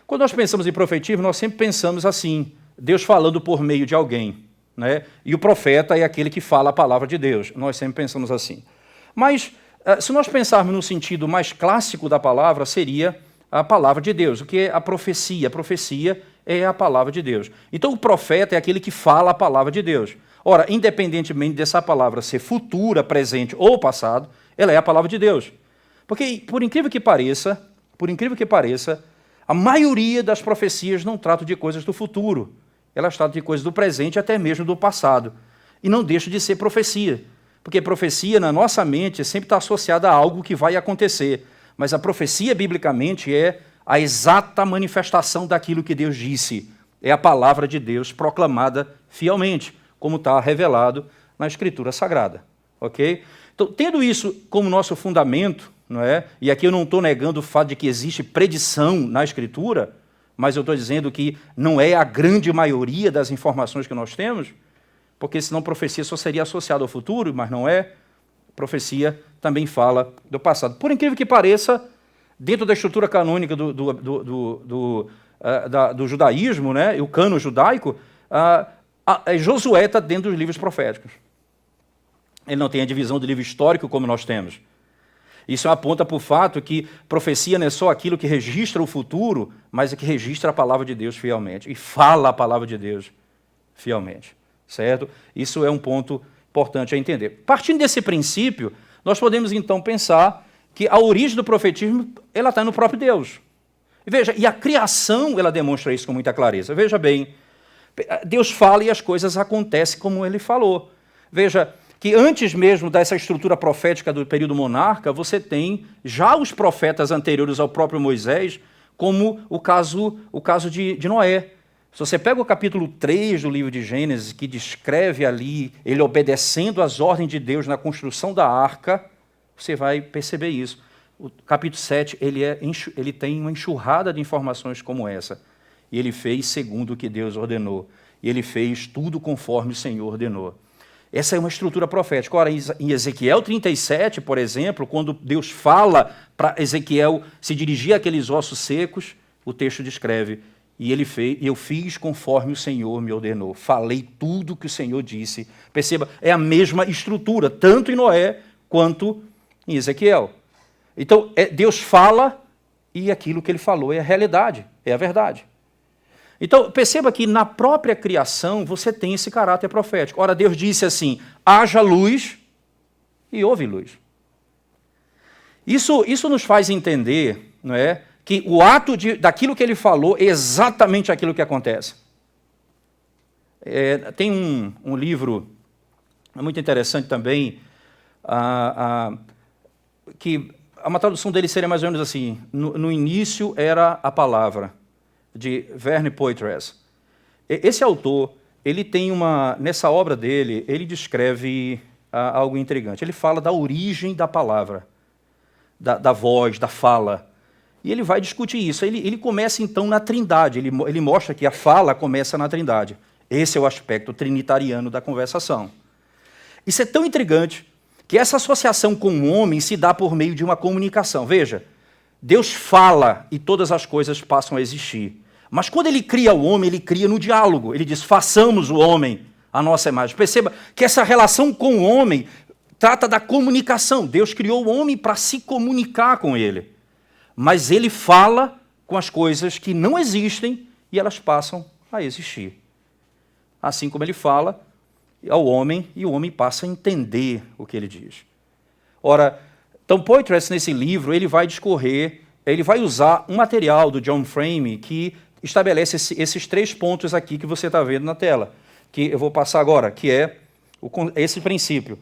Quando nós pensamos em profetismo, nós sempre pensamos assim, Deus falando por meio de alguém, né? E o profeta é aquele que fala a palavra de Deus. Nós sempre pensamos assim. Mas, se nós pensarmos no sentido mais clássico da palavra, seria a palavra de Deus. O que é a profecia? A profecia é a palavra de Deus. Então, o profeta é aquele que fala a palavra de Deus. Ora, independentemente dessa palavra ser futura, presente ou passado, ela é a palavra de Deus. Porque, por incrível que pareça, a maioria das profecias não tratam de coisas do futuro. Elas tratam de coisas do presente e até mesmo do passado. E não deixam de ser profecia. Porque profecia, na nossa mente, sempre está associada a algo que vai acontecer. Mas a profecia, biblicamente, é a exata manifestação daquilo que Deus disse. É a palavra de Deus proclamada fielmente, como está revelado na Escritura Sagrada. Ok? Então, tendo isso como nosso fundamento, não é? E aqui eu não estou negando o fato de que existe predição na Escritura, mas eu estou dizendo que não é a grande maioria das informações que nós temos, porque senão profecia só seria associada ao futuro, mas não é. Profecia também fala do passado. Por incrível que pareça, dentro da estrutura canônica do judaísmo, né, e o cano judaico, Josué está dentro dos livros proféticos. Ele não tem a divisão do livro histórico como nós temos. Isso aponta para o fato que profecia não é só aquilo que registra o futuro, mas é que registra a palavra de Deus fielmente e fala a palavra de Deus fielmente. Certo? Isso é um ponto importante a entender. Partindo desse princípio, nós podemos então pensar que a origem do profetismo ela está no próprio Deus. E veja, e a criação ela demonstra isso com muita clareza. Veja bem, Deus fala e as coisas acontecem como ele falou. Veja que antes mesmo dessa estrutura profética do período monarca, você tem já os profetas anteriores ao próprio Moisés, como o caso de Noé. Se você pega o capítulo 3 do livro de Gênesis, que descreve ali ele obedecendo às ordens de Deus na construção da arca, você vai perceber isso. O capítulo 7 ele tem uma enxurrada de informações como essa. E ele fez segundo o que Deus ordenou. E ele fez tudo conforme o Senhor ordenou. Essa é uma estrutura profética. Ora, em Ezequiel 37, por exemplo, quando Deus fala para Ezequiel se dirigir àqueles ossos secos, o texto descreve: e eu fiz conforme o Senhor me ordenou. Falei tudo que o Senhor disse. Perceba, é a mesma estrutura, tanto em Noé quanto em Ezequiel. Então, Deus fala e aquilo que ele falou é a realidade, é a verdade. Então, perceba que na própria criação você tem esse caráter profético. Ora, Deus disse assim: haja luz e houve luz. Isso nos faz entender, não é, que o ato daquilo que ele falou é exatamente aquilo que acontece. Tem um livro muito interessante também, que uma tradução dele seria mais ou menos assim: no início era a palavra, de Verne Poitras. Esse autor, ele tem nessa obra dele, ele descreve algo intrigante. Ele fala da origem da palavra, da voz, da fala. E ele vai discutir isso. Ele começa, então, na Trindade. Ele mostra que a fala começa na Trindade. Esse é o aspecto trinitariano da conversação. Isso é tão intrigante que essa associação com o homem se dá por meio de uma comunicação. Veja, Deus fala e todas as coisas passam a existir. Mas quando ele cria o homem, ele cria no diálogo. Ele diz: façamos o homem à nossa imagem. Perceba que essa relação com o homem trata da comunicação. Deus criou o homem para se comunicar com ele. Mas ele fala com as coisas que não existem e elas passam a existir. Assim como ele fala ao homem e o homem passa a entender o que ele diz. Ora, então Poitras, nesse livro, ele vai discorrer, ele vai usar um material do John Frame que estabelece esses 3 pontos aqui que você está vendo na tela, que eu vou passar agora, que é esse princípio: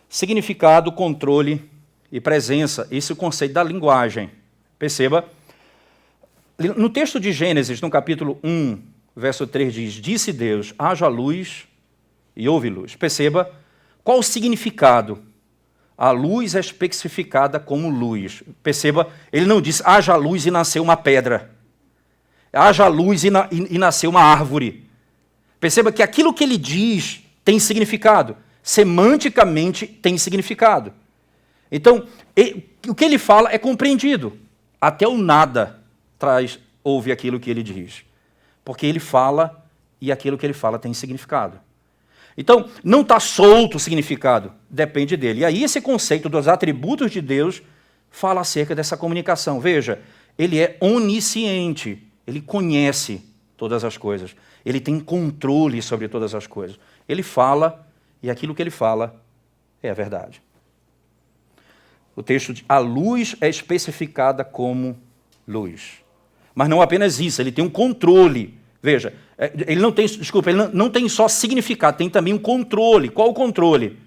significado, controle e presença. Esse é o conceito da linguagem. Perceba, no texto de Gênesis, no capítulo 1, verso 3, diz: disse Deus, haja luz e houve luz. Perceba qual o significado. A luz é especificada como luz. Perceba, ele não diz haja luz e nasceu uma pedra. Haja luz e nasceu uma árvore. Perceba que aquilo que ele diz tem significado. Semanticamente tem significado. Então, o que ele fala é compreendido. Até o nada traz ouve aquilo que ele diz. Porque ele fala e aquilo que ele fala tem significado. Então, não está solto o significado, depende dele. E aí esse conceito dos atributos de Deus fala acerca dessa comunicação. Veja, ele é onisciente, ele conhece todas as coisas, ele tem controle sobre todas as coisas. Ele fala e aquilo que ele fala é a verdade. O texto diz, a luz é especificada como luz. Mas não apenas isso, ele tem um controle. Veja, ele não tem só significado, tem também um controle. Qual o controle?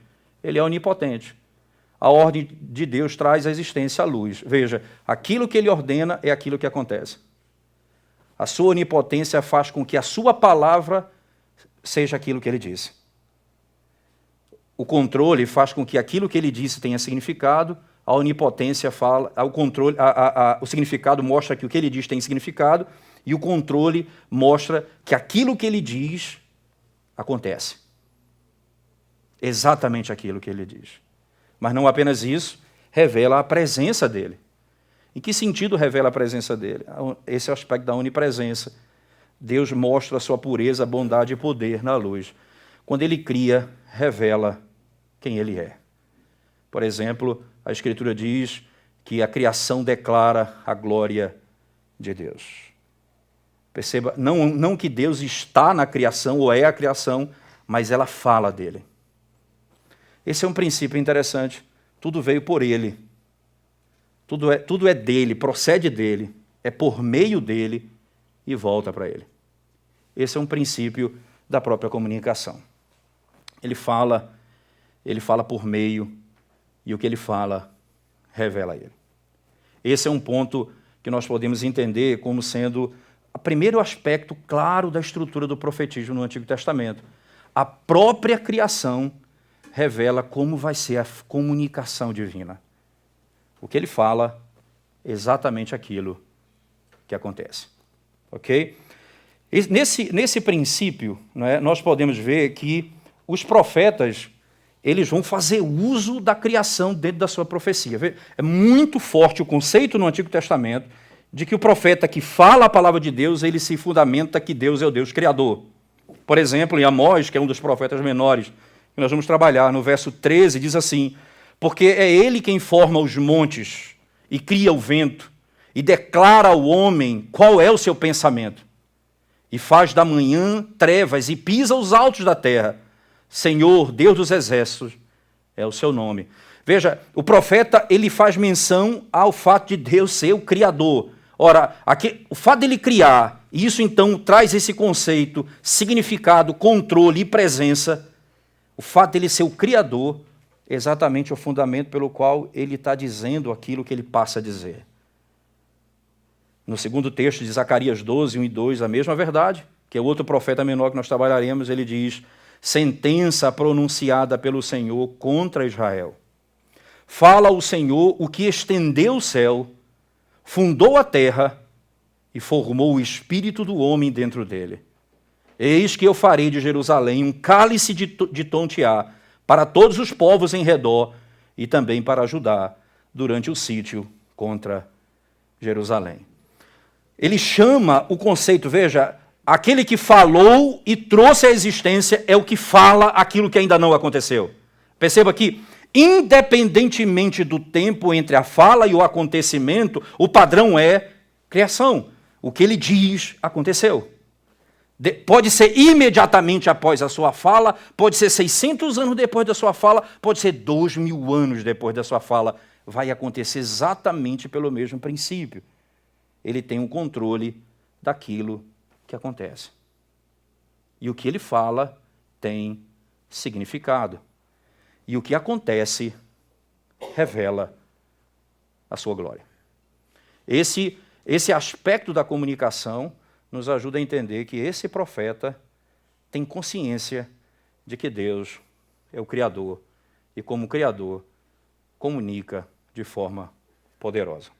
Ele é onipotente. A ordem de Deus traz à existência a luz. Veja, aquilo que ele ordena é aquilo que acontece. A sua onipotência faz com que a sua palavra seja aquilo que ele disse. O controle faz com que aquilo que ele disse tenha significado. A onipotência fala, o significado mostra que o que ele diz tem significado, e o controle mostra que aquilo que ele diz acontece. Exatamente aquilo que ele diz. Mas não apenas isso, revela a presença dele. Em que sentido revela a presença dele? Esse é o aspecto da onipresença. Deus mostra a sua pureza, bondade e poder na luz. Quando ele cria, revela quem ele é. Por exemplo, a Escritura diz que a criação declara a glória de Deus. Perceba, não que Deus está na criação ou é a criação, mas ela fala dele. Esse é um princípio interessante. Tudo veio por ele. Tudo é dele, procede dele, é por meio dele e volta para ele. Esse é um princípio da própria comunicação. Ele fala por meio, e o que ele fala revela ele. Esse é um ponto que nós podemos entender como sendo o primeiro aspecto claro da estrutura do profetismo no Antigo Testamento. A própria criação revela como vai ser a comunicação divina. O que ele fala é exatamente aquilo que acontece. Ok? E nesse princípio, nós podemos ver que os profetas eles vão fazer uso da criação dentro da sua profecia. É muito forte o conceito no Antigo Testamento de que o profeta que fala a palavra de Deus, ele se fundamenta que Deus é o Deus criador. Por exemplo, em Amós, que é um dos profetas menores, que nós vamos trabalhar, no verso 13, diz assim, porque é ele quem forma os montes e cria o vento e declara ao homem qual é o seu pensamento e faz da manhã trevas e pisa os altos da terra. Senhor, Deus dos exércitos, é o seu nome. Veja, o profeta ele faz menção ao fato de Deus ser o Criador. Ora, o fato dele criar, e isso então traz esse conceito, significado, controle e presença, o fato dele ser o Criador, é exatamente o fundamento pelo qual ele está dizendo aquilo que ele passa a dizer. No segundo texto de Zacarias 12, 1 e 2, a mesma verdade, que é outro profeta menor que nós trabalharemos, ele diz, sentença pronunciada pelo Senhor contra Israel. Fala o Senhor o que estendeu o céu, fundou a terra e formou o espírito do homem dentro dele. Eis que eu farei de Jerusalém um cálice de tontear para todos os povos em redor e também para Judá durante o sítio contra Jerusalém. Ele chama o conceito, veja, aquele que falou e trouxe à existência é o que fala aquilo que ainda não aconteceu. Perceba que, independentemente do tempo entre a fala e o acontecimento, o padrão é criação. O que ele diz aconteceu. Pode ser imediatamente após a sua fala, pode ser 600 anos depois da sua fala, pode ser 2000 anos depois da sua fala. Vai acontecer exatamente pelo mesmo princípio. Ele tem um controle daquilo que acontece. E o que ele fala tem significado. E o que acontece revela a sua glória. Esse aspecto da comunicação nos ajuda a entender que esse profeta tem consciência de que Deus é o Criador e, como Criador, comunica de forma poderosa.